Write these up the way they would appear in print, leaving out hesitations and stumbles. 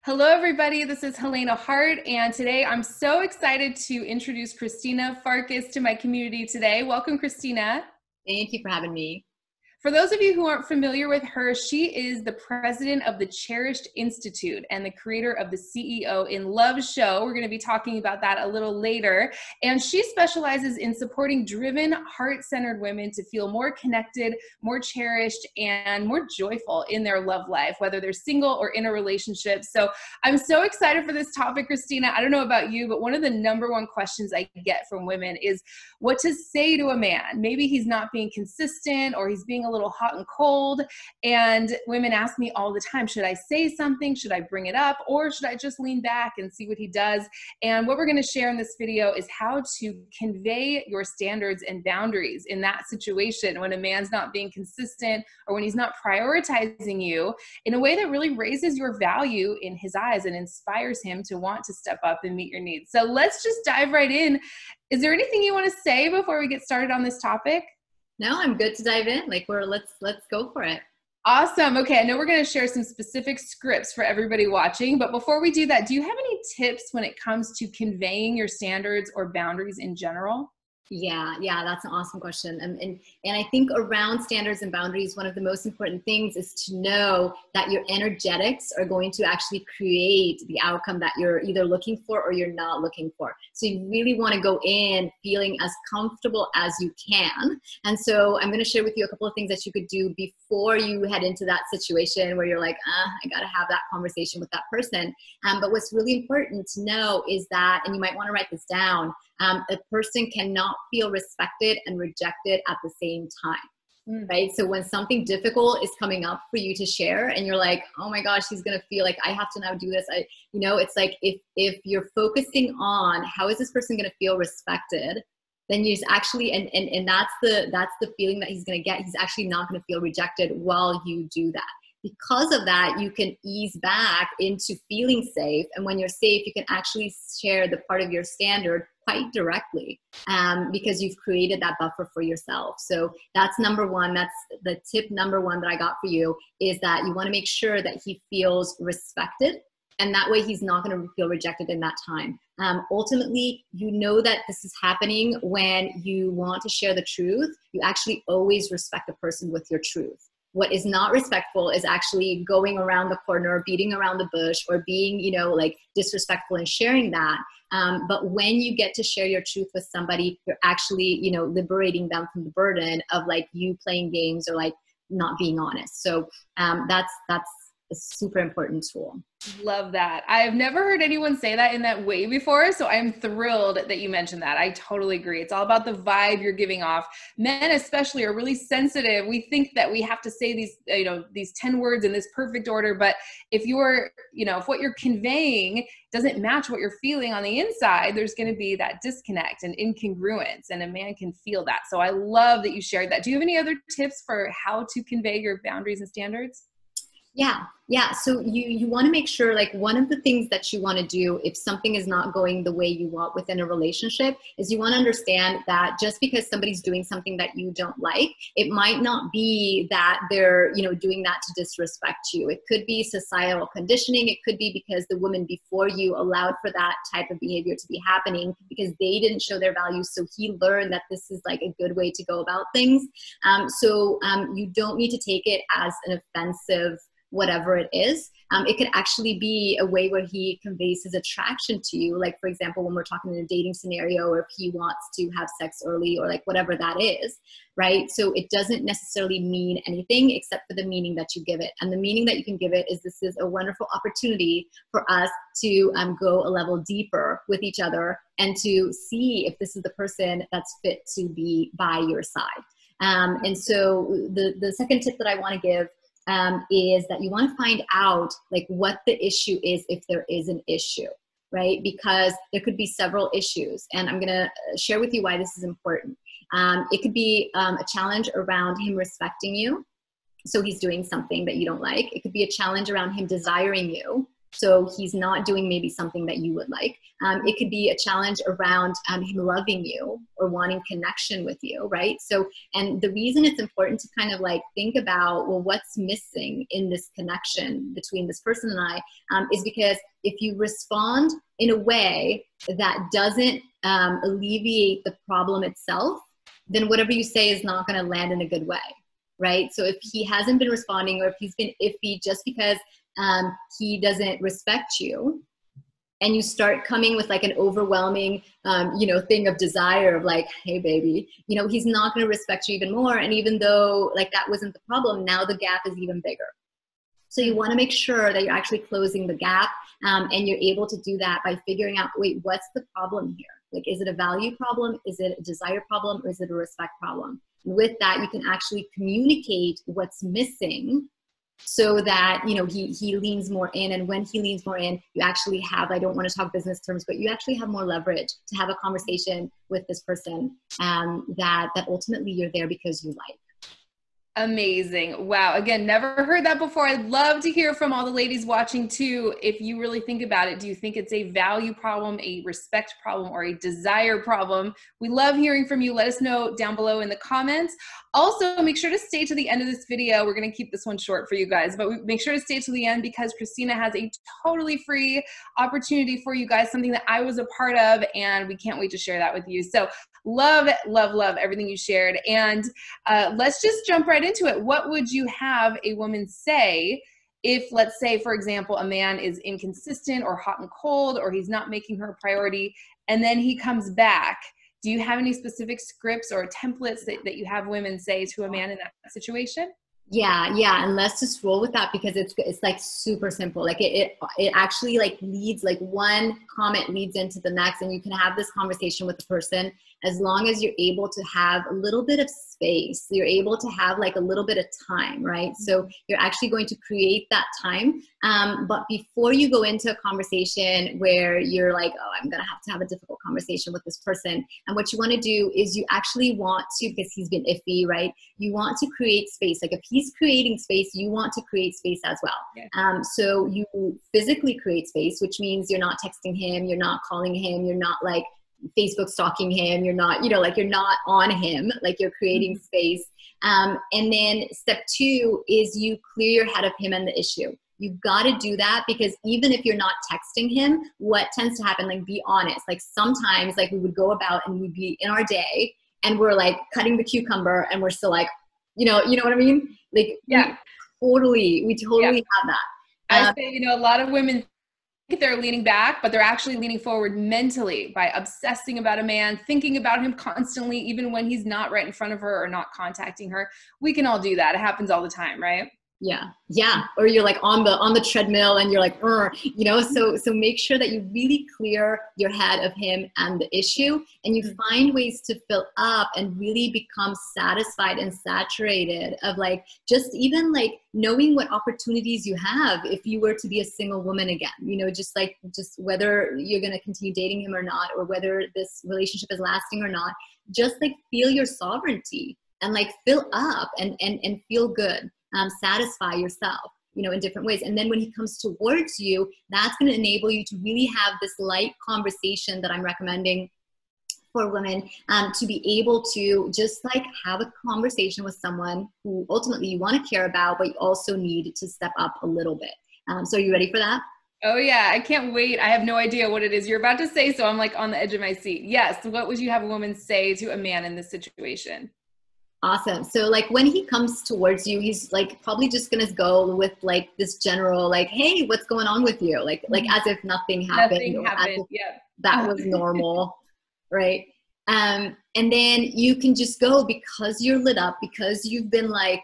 Hello, everybody. This is Helena Hart, and today I'm so excited to introduce Krisztina Farkas to my community today. Welcome, Krisztina. Thank you for having me. For those of you who aren't familiar with her, she is the president of the Cherished Institute and the creator of the CEO in Love show. We're going to be talking about that a little later. And she specializes in supporting driven, heart-centered women to feel more connected, more cherished, and more joyful in their love life, whether they're single or in a relationship. So I'm so excited for this topic, Krisztina. I don't know about you, but one of the number one questions I get from women is what to say to a man. Maybe he's not being consistent or he's being a little hot and cold. And women ask me all the time, should I say something? Should I bring it up? Or should I just lean back and see what he does? And what we're going to share in this video is how to convey your standards and boundaries in that situation when a man's not being consistent or when he's not prioritizing you in a way that really raises your value in his eyes and inspires him to want to step up and meet your needs. So let's just dive right in. Is there anything you want to say before we get started on this topic? No, I'm good to dive in. Let's go for it. Awesome. Okay, I know we're going to share some specific scripts for everybody watching, but before we do that, do you have any tips when it comes to conveying your standards or boundaries in general? Yeah, that's an awesome question. And I think around standards and boundaries, one of the most important things is to know that your energetics are going to actually create the outcome that you're either looking for or you're not looking for. So you really want to go in feeling as comfortable as you can. And so I'm going to share with you a couple of things that you could do before you head into that situation where you're like, I got to have that conversation with that person. But what's really important to know is that, and you might want to write this down, a person cannot feel respected and rejected at the same time, right? So when something difficult is coming up for you to share and you're like, oh my gosh, he's going to feel like I have to now do this. It's like if you're focusing on how is this person going to feel respected, then you actually, and that's the feeling that he's going to get. He's actually not going to feel rejected while you do that. Because of that, you can ease back into feeling safe. And when you're safe, you can actually share the part of your standard quite directly because you've created that buffer for yourself. So that's number one. That's the tip number one that I got for you, is that you want to make sure that he feels respected. And that way he's not going to feel rejected in that time. Ultimately, you know that this is happening when you want to share the truth. You actually always respect the person with your truth. What is not respectful is actually going around the corner, beating around the bush, or being, disrespectful and sharing that. But when you get to share your truth with somebody, you're actually, liberating them from the burden of you playing games or not being honest. So that's a super important tool. Love that. I've never heard anyone say that in that way before, so I'm thrilled that you mentioned that. I totally agree. It's all about the vibe you're giving off. Men especially are really sensitive. We think that we have to say these 10 words in this perfect order, but if if what you're conveying doesn't match what you're feeling on the inside, there's going to be that disconnect and incongruence, and a man can feel that. So I love that you shared that. Do you have any other tips for how to convey your boundaries and standards? Yeah. So you want to make sure, one of the things that you want to do if something is not going the way you want within a relationship is you want to understand that just because somebody's doing something that you don't like, it might not be that they're, doing that to disrespect you. It could be societal conditioning. It could be because the woman before you allowed for that type of behavior to be happening because they didn't show their values. So he learned that this is a good way to go about things. So you don't need to take it as an offensive whatever it is. It could actually be a way where he conveys his attraction to you. Like, for example, when we're talking in a dating scenario, or if he wants to have sex early, or whatever that is, right? So it doesn't necessarily mean anything except for the meaning that you give it. And the meaning that you can give it is this is a wonderful opportunity for us to go a level deeper with each other and to see if this is the person that's fit to be by your side. And so the second tip that I want to give is that you want to find out what the issue is, if there is an issue, right? Because there could be several issues, and I'm going to share with you why this is important. It could be a challenge around him respecting you, so he's doing something that you don't like. It could be a challenge around him desiring you, So he's not doing maybe something that you would like. It could be a challenge around him loving you or wanting connection with you, right? So, and the reason it's important to kind of like think about, well, what's missing in this connection between this person and I, is because if you respond in a way that doesn't alleviate the problem itself, then whatever you say is not going to land in a good way, right? So if he hasn't been responding, or if he's been iffy just because he doesn't respect you, and you start coming with like an overwhelming, thing of desire of like, hey baby, he's not going to respect you even more. And even though like that wasn't the problem, now the gap is even bigger. So you want to make sure that you're actually closing the gap, and you're able to do that by figuring out, wait, what's the problem here? Like, is it a value problem? Is it a desire problem? Or is it a respect problem? And with that, you can actually communicate what's missing, so that, he leans more in. And when he leans more in, you actually have, I don't want to talk business terms, but you actually have more leverage to have a conversation with this person, that ultimately you're there because you like. Amazing. Wow. Again, never heard that before. I'd love to hear from all the ladies watching too. If you really think about it, do you think it's a value problem, a respect problem, or a desire problem? We love hearing from you. Let us know down below in the comments. Also, make sure to stay to the end of this video. We're going to keep this one short for you guys, but make sure to stay to the end, because Krisztina has a totally free opportunity for you guys, something that I was a part of, and we can't wait to share that with you. So love, love, love everything you shared. And let's just jump right into it. What would you have a woman say if, let's say, for example, a man is inconsistent or hot and cold, or he's not making her a priority, and then he comes back? Do you have any specific scripts or templates that you have women say to a man in that situation? Yeah. And let's just roll with that, because it's like super simple. Like it actually like leads, like one comment leads into the next, and you can have this conversation with the person as long as you're able to have a little bit of space. You're able to have like a little bit of time, right? So you're actually going to create that time. But before you go into a conversation where you're like, oh, I'm going to have a difficult conversation with this person. And what you want to do is you actually want to, because he's been iffy, right? You want to create space. Like if he's creating space, you want to create space as well. Yeah. So you physically create space, which means you're not texting him, you're not calling him, you're not like Facebook stalking him, you're not, like you're not on him, like you're creating space. And then step two is you clear your head of him and the issue. You've got to do that, because even if you're not texting him, what tends to happen, like be honest, like sometimes like we would go about and we'd be in our day and we're like cutting the cucumber and we're still like, you know what I mean? Like, yeah, we totally have that. I say, a lot of women think they're leaning back, but they're actually leaning forward mentally by obsessing about a man, thinking about him constantly, even when he's not right in front of her or not contacting her. We can all do that. It happens all the time, right? Yeah. Or you're like on the treadmill and you're like, so make sure that you really clear your head of him and the issue, and you find ways to fill up and really become satisfied and saturated of like, just even like knowing what opportunities you have if you were to be a single woman again, just whether you're going to continue dating him or not, or whether this relationship is lasting or not, just like feel your sovereignty and like fill up and feel good. Satisfy yourself, in different ways. And then when he comes towards you, that's going to enable you to really have this light conversation that I'm recommending for women, to be able to just like have a conversation with someone who ultimately you want to care about, but you also need to step up a little bit. So are you ready for that? Oh yeah, I can't wait. I have no idea what it is you're about to say, so I'm like on the edge of my seat. Yes. What would you have a woman say to a man in this situation? Awesome. So like when he comes towards you, he's like probably just gonna go with like this general like, hey, what's going on with you? Like as if nothing happened. That was normal, right? And then you can just go, because you're lit up, because you've been like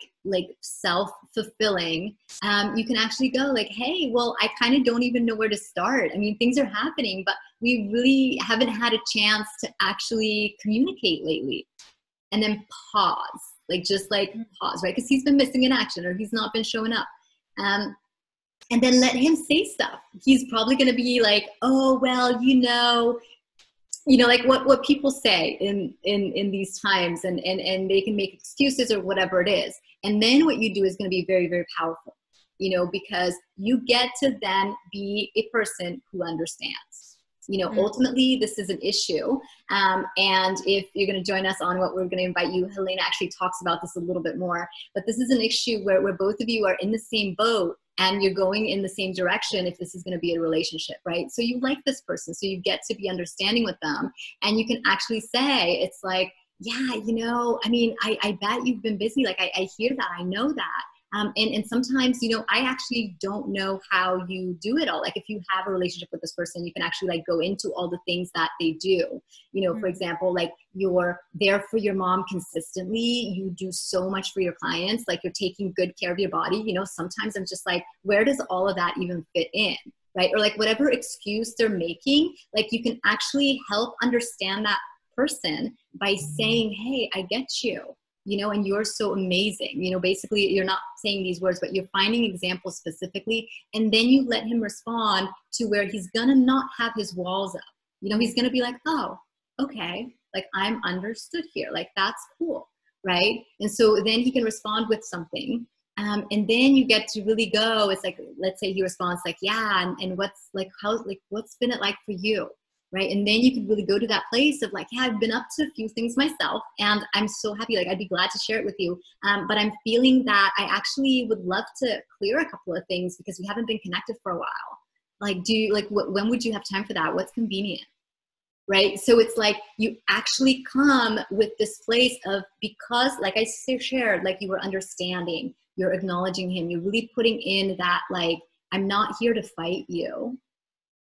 self-fulfilling. You can actually go like, hey, well, I kind of don't even know where to start. I mean, things are happening, but we really haven't had a chance to actually communicate lately. And then pause, just pause, right? Because he's been missing in action, or he's not been showing up. And then let him say stuff. He's probably going to be like, oh, well, like what people say in these times, and they can make excuses or whatever it is. And then what you do is going to be very, very powerful. because you get to then be a person who understands. Ultimately, this is an issue. And if you're going to join us on what we're going to invite you, Helena actually talks about this a little bit more. But this is an issue where both of you are in the same boat and you're going in the same direction if this is going to be a relationship, right? So you like this person, so you get to be understanding with them. And you can actually say, it's like, yeah, I bet you've been busy. Like, I hear that. I know that. And sometimes, I actually don't know how you do it all. Like, if you have a relationship with this person, you can actually like go into all the things that they do. For example, like you're there for your mom consistently. You do so much for your clients. Like, you're taking good care of your body. Sometimes I'm just like, where does all of that even fit in? Right? Or like whatever excuse they're making, like you can actually help understand that person by saying, hey, I get you. And you're so amazing. Basically you're not saying these words, but you're finding examples specifically. And then you let him respond to where he's going to not have his walls up. He's going to be like, oh, okay. Like, I'm understood here. Like, that's cool. Right. And so then he can respond with something. And then you get to really go. It's like, let's say he responds like, yeah. And what's like, what's been it like for you? Right. And then you can really go to that place of like, yeah, I've been up to a few things myself and I'm so happy. Like, I'd be glad to share it with you. But I'm feeling that I actually would love to clear a couple of things because we haven't been connected for a while. Like, when would you have time for that? What's convenient? Right. So it's like you actually come with this place of, because like I shared, like you were understanding, you're acknowledging him, you're really putting in that, like, I'm not here to fight you.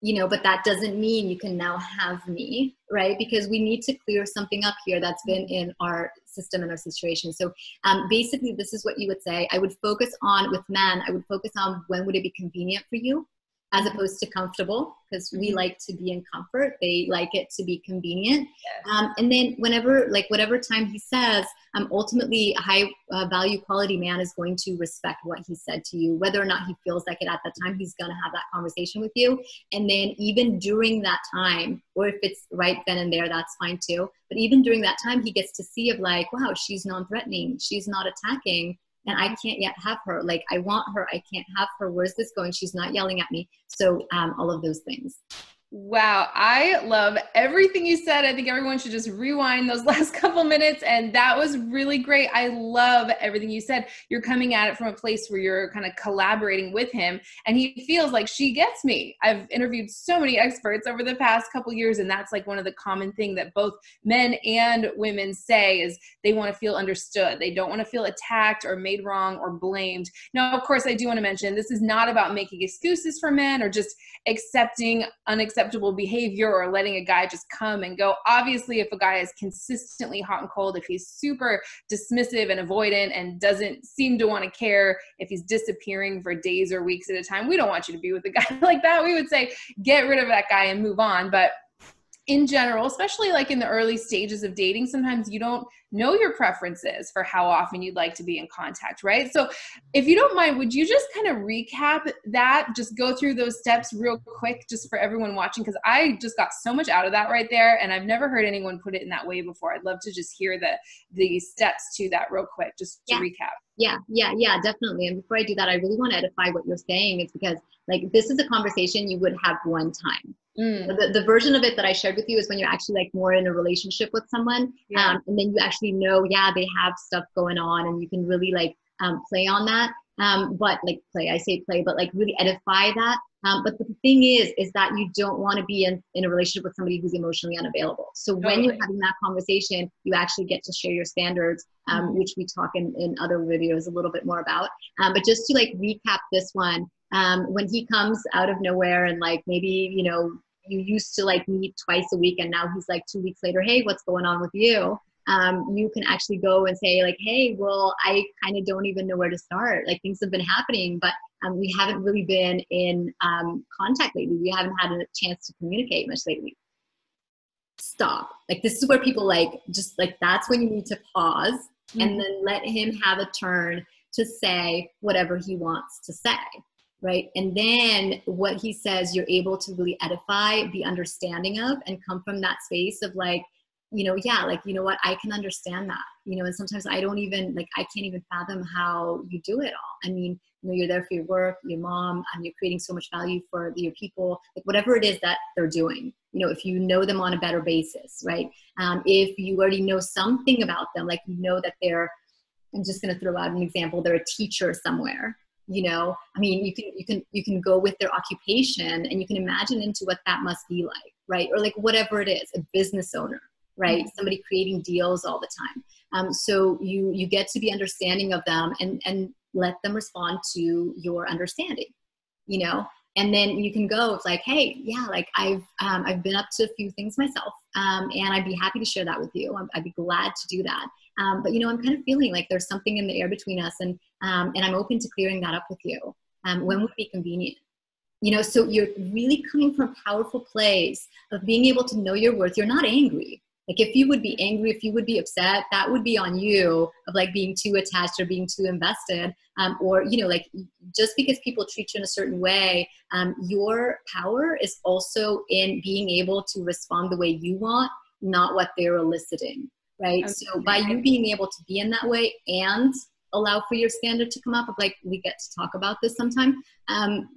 But that doesn't mean you can now have me, right? Because we need to clear something up here that's been in our system and our situation. So basically, this is what you would say. I would focus on, with men, I would focus on when would it be convenient for you as opposed to comfortable, because we like to be in comfort. They like it to be convenient. Yes. And then whatever time he says, ultimately a high value quality man is going to respect what he said to you, whether or not he feels like it at that time. He's going to have that conversation with you. And then even during that time, or if it's right then and there, that's fine too. But even during that time, he gets to see of like, wow, she's non-threatening. She's not attacking. And I can't yet have her. Like, I want her. I can't have her. Where's this going? She's not yelling at me. So all of those things. Wow. I love everything you said. I think everyone should just rewind those last couple minutes. And that was really great. I love everything you said. You're coming at it from a place where you're kind of collaborating with him and he feels like she gets me. I've interviewed so many experts over the past couple years. And that's like one of the common things that both men and women say is they want to feel understood. They don't want to feel attacked or made wrong or blamed. Now, of course, I do want to mention this is not about making excuses for men or just accepting unacceptable behavior or letting a guy just come and go. Obviously, if a guy is consistently hot and cold, if he's super dismissive and avoidant and doesn't seem to want to care, if he's disappearing for days or weeks at a time, we don't want you to be with a guy like that. We would say, get rid of that guy and move on. But in general, especially like in the early stages of dating, sometimes you don't know your preferences for how often you'd like to be in contact, right? So if you don't mind, would you just kind of recap that, just go through those steps real quick, just for everyone watching? Because I just got so much out of that right there, and I've never heard anyone put it in that way before. I'd love to just hear the steps to that real quick, just to recap. Yeah, definitely. And before I do that, I really want to edify what you're saying. It's because like this is a conversation you would have one time. The version of it that I shared with you is when you're actually like more in a relationship with someone, and then you actually know, they have stuff going on, and you can really like play on that. But like I say play, but like really edify that. But the thing is that you don't want to be in a relationship with somebody who's emotionally unavailable. So when you're having that conversation, you actually get to share your standards, which we talk in other videos a little bit more about. But just to like recap this one, when he comes out of nowhere and like maybe, you used to like meet twice a week and now he's like 2 weeks later, hey, what's going on with you? You can actually go and say like, hey, well, I kind of don't even know where to start. Like things have been happening, but we haven't really been in contact lately. We haven't had a chance to communicate much lately. Stop. Like this is where people like, just like, that's when you need to pause and then let him have a turn to say whatever he wants to say. Right. And then what he says, you're able to really edify, be understanding of, and come from that space of like, like, you know what, I can understand that, and sometimes I don't even like, I can't even fathom how you do it all. I mean, You know, you're there for your work, your mom, and you're creating so much value for your people, like whatever it is that they're doing. You know, if you know them on a better basis, right? If you already know something about them, like you know that they're, I'm just going to throw out an example, they're a teacher somewhere. You know, I mean, you can go with their occupation and you can imagine into what that must be like, right? Or like whatever it is, a business owner, right? Somebody creating deals all the time. So you get to be understanding of them and let them respond to your understanding, you know? And then you can go, it's like, hey, yeah, like I've been up to a few things myself, and I'd be happy to share that with you. I'd be glad to do that. But you know, I'm kind of feeling like there's something in the air between us, and I'm open to clearing that up with you. When would be convenient? You know, so you're really coming from a powerful place of being able to know your worth. You're not angry. Like if you would be angry, if you would be upset, that would be on you of like being too attached or being too invested. Or, you know, like just because people treat you in a certain way, your power is also in being able to respond the way you want, not what they're eliciting, right? Okay. So by you being able to be in that way and allow for your standard to come up of like, we get to talk about this sometime.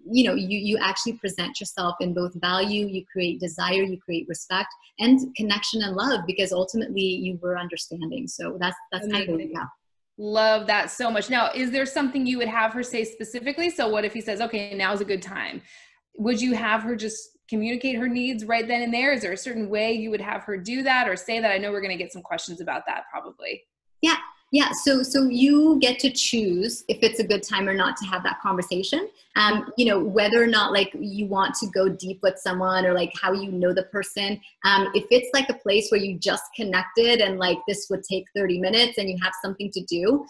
You know, you actually present yourself in both value, you create desire, you create respect and connection and love, because ultimately you were understanding. So that's kind of the recap. Love that so much. Now, is there something you would have her say specifically? So what if he says, okay, now's a good time? Would you have her just communicate her needs right then and there? Is there a certain way you would have her do that or say that? I know we're going to get some questions about that probably. Yeah. Yeah, so you get to choose if it's a good time or not to have that conversation. You know, whether or not like you want to go deep with someone or like how you know the person. If it's like a place where you just connected and like this would take 30 minutes and you have something to do,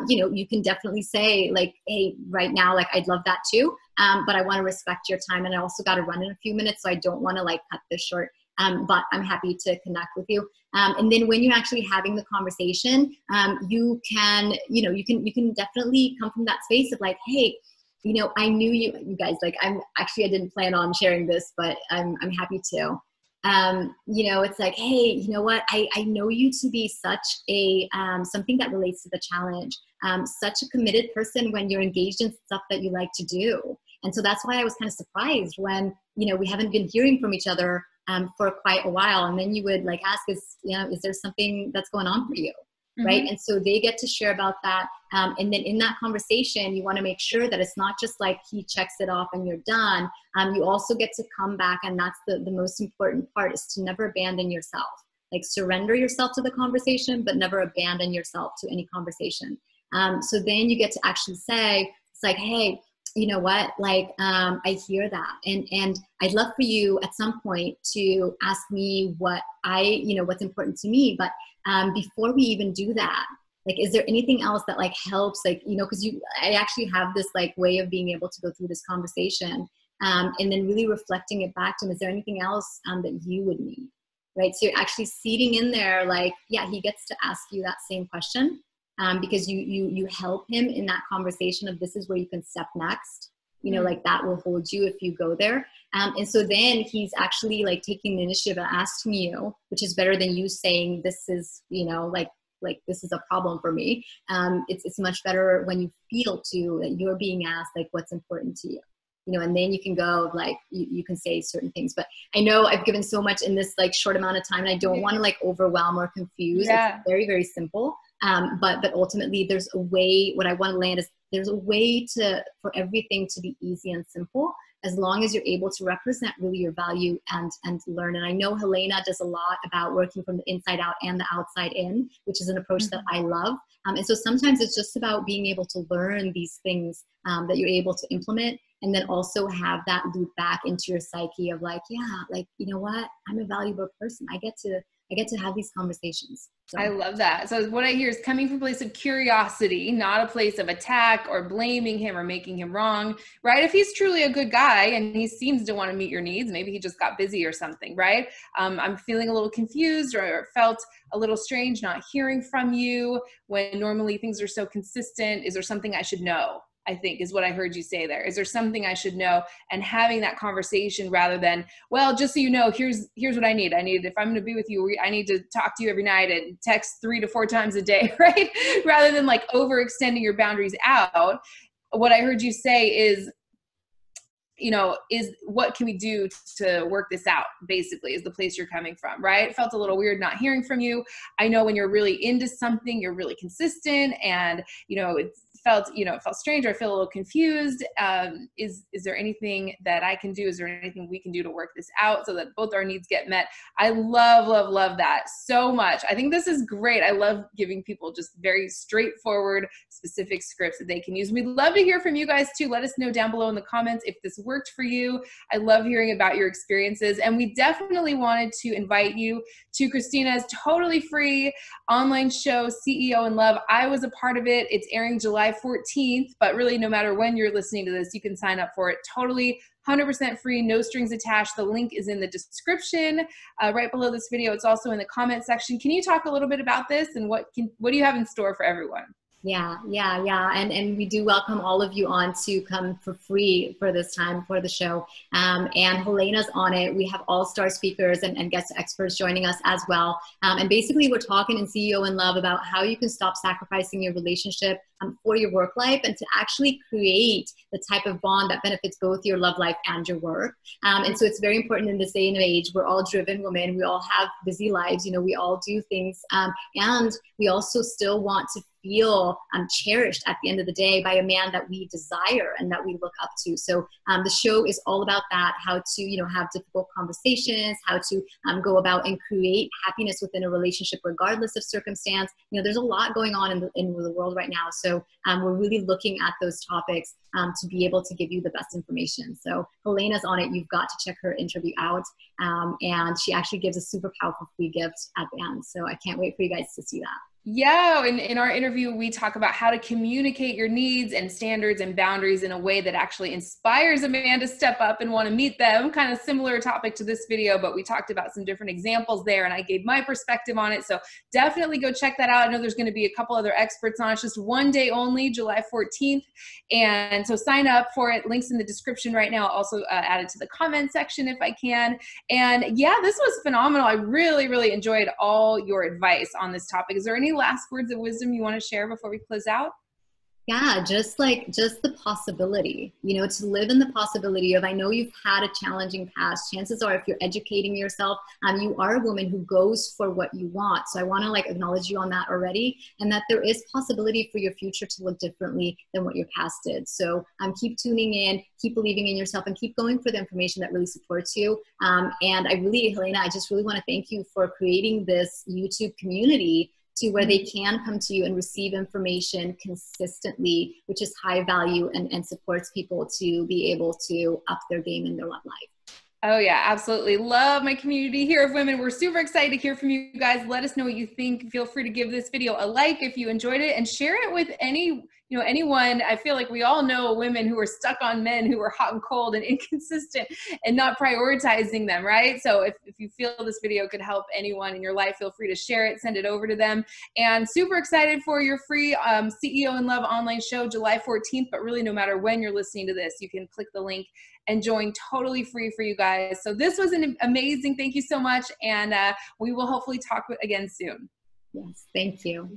you know, you can definitely say like, hey, right now, like I'd love that too, but I want to respect your time and I also got to run in a few minutes, so I don't want to like cut this short. But I'm happy to connect with you. And then when you're actually having the conversation, you can, you know, you can definitely come from that space of like, hey, you know, I knew you guys, like I didn't plan on sharing this, but I'm happy to. You know, it's like, hey, you know what? I know you to be such a, something that relates to the challenge, such a committed person when you're engaged in stuff that you like to do. And so that's why I was kind of surprised when, you know, we haven't been hearing from each other for quite a while. And then you would like ask, is there something that's going on for you? Right. And so they get to share about that. And then in that conversation, you want to make sure that it's not just like he checks it off and you're done. You also get to come back. And that's the most important part, is to never abandon yourself. Like surrender yourself to the conversation, but never abandon yourself to any conversation. So then you get to actually say, it's like, hey, you know what, like, I hear that. And I'd love for you at some point to ask me what what's important to me. But before we even do that, like, is there anything else that like helps, like, you know, cause I actually have this like way of being able to go through this conversation and then really reflecting it back to him. Is there anything else that you would need? Right. So you're actually seating in there, like, yeah, he gets to ask you that same question. Because you help him in that conversation of this is where you can step next, you know, like that will hold you if you go there. And so then he's actually like taking the initiative and asking you, which is better than you saying, this is, you know, like this is a problem for me. It's much better when you feel too that you're being asked like what's important to you, you know, and then you can go like, you can say certain things. But I know I've given so much in this like short amount of time and I don't want to like overwhelm or confuse. Yeah. It's very, very simple. But ultimately there's a way, what I want to land is there's a way for everything to be easy and simple, as long as you're able to represent really your value and learn. And I know Helena does a lot about working from the inside out and the outside in, which is an approach that I love. And so sometimes it's just about being able to learn these things that you're able to implement, and then also have that loop back into your psyche of like, yeah, like, you know what, I'm a valuable person. I get to have these conversations. So. I love that. So what I hear is coming from a place of curiosity, not a place of attack or blaming him or making him wrong, right? If he's truly a good guy and he seems to want to meet your needs, maybe he just got busy or something, right? I'm feeling a little confused or felt a little strange not hearing from you when normally things are so consistent. Is there something I should know? I think is what I heard you say there. Is there something I should know? And having that conversation rather than, well, just so you know, here's what I need. If I'm going to be with you, I need to talk to you every night and text 3 to 4 times a day, right? Rather than like overextending your boundaries out. what I heard you say is, you know, is what can we do to work this out, basically, is the place you're coming from, right? It felt a little weird not hearing from you. I know when you're really into something, you're really consistent, and, you know, it felt strange, or I feel a little confused. Is there anything that I can do? Is there anything we can do to work this out so that both our needs get met? I love that so much. I think this is great. I love giving people just very straightforward, specific scripts that they can use. We'd love to hear from you guys too. Let us know down below in the comments if this worked for you. I love hearing about your experiences, and we definitely wanted to invite you to Kristina's totally free online show, CEO in Love. I was a part of it. It's airing July 14th, but really no matter when you're listening to this, you can sign up for it totally 100% free, no strings attached. The link is in the description right below this video. It's also in the comment section. Can you talk a little bit about this, and what do you have in store for everyone? Yeah. And we do welcome all of you on to come for free for this time for the show. And Helena's on it. We have all-star speakers and guest experts joining us as well. And basically we're talking in CEO in Love about how you can stop sacrificing your relationship for your work life, and to actually create the type of bond that benefits both your love life and your work. And so it's very important in this day and age. We're all driven women. We all have busy lives. You know, we all do things. And we also still want to feel cherished at the end of the day by a man that we desire and that we look up to. So the show is all about that, how to, you know, have difficult conversations, how to go about and create happiness within a relationship regardless of circumstance. You know, there's a lot going on in the world right now. So we're really looking at those topics to be able to give you the best information. So Helena's on it. You've got to check her interview out. And she actually gives a super powerful free gift at the end. So I can't wait for you guys to see that. Yeah, in our interview, we talk about how to communicate your needs and standards and boundaries in a way that actually inspires a man to step up and want to meet them. Kind of similar topic to this video, but we talked about some different examples there, and I gave my perspective on it. So definitely go check that out. I know there's going to be a couple other experts on it. It's just one day only, July 14th. And so sign up for it. Links in the description right now. Also add it to the comment section if I can. And yeah, this was phenomenal. I really enjoyed all your advice on this topic. Is there any last words of wisdom you want to share before we close out? Yeah, just the possibility, you know, to live in the possibility of, I know you've had a challenging past. Chances are, if you're educating yourself, you are a woman who goes for what you want. So I want to acknowledge you on that already, and that there is possibility for your future to look differently than what your past did. So keep tuning in, keep believing in yourself, and keep going for the information that really supports you. And Helena, I just really want to thank you for creating this YouTube community to where they can come to you and receive information consistently, which is high value and supports people to be able to up their game in their love life. Oh yeah, absolutely. Love my community here of women. We're super excited to hear from you guys. Let us know what you think. Feel free to give this video a like if you enjoyed it, and share it with anyone. I feel like we all know women who are stuck on men who are hot and cold and inconsistent and not prioritizing them, right? So if you feel this video could help anyone in your life, feel free to share it, send it over to them. And super excited for your free CEO in Love online show, July 14th. But really, no matter when you're listening to this, you can click the link and join totally free for you guys. So this was an amazing. Thank you so much. And we will hopefully talk again soon. Yes, thank you.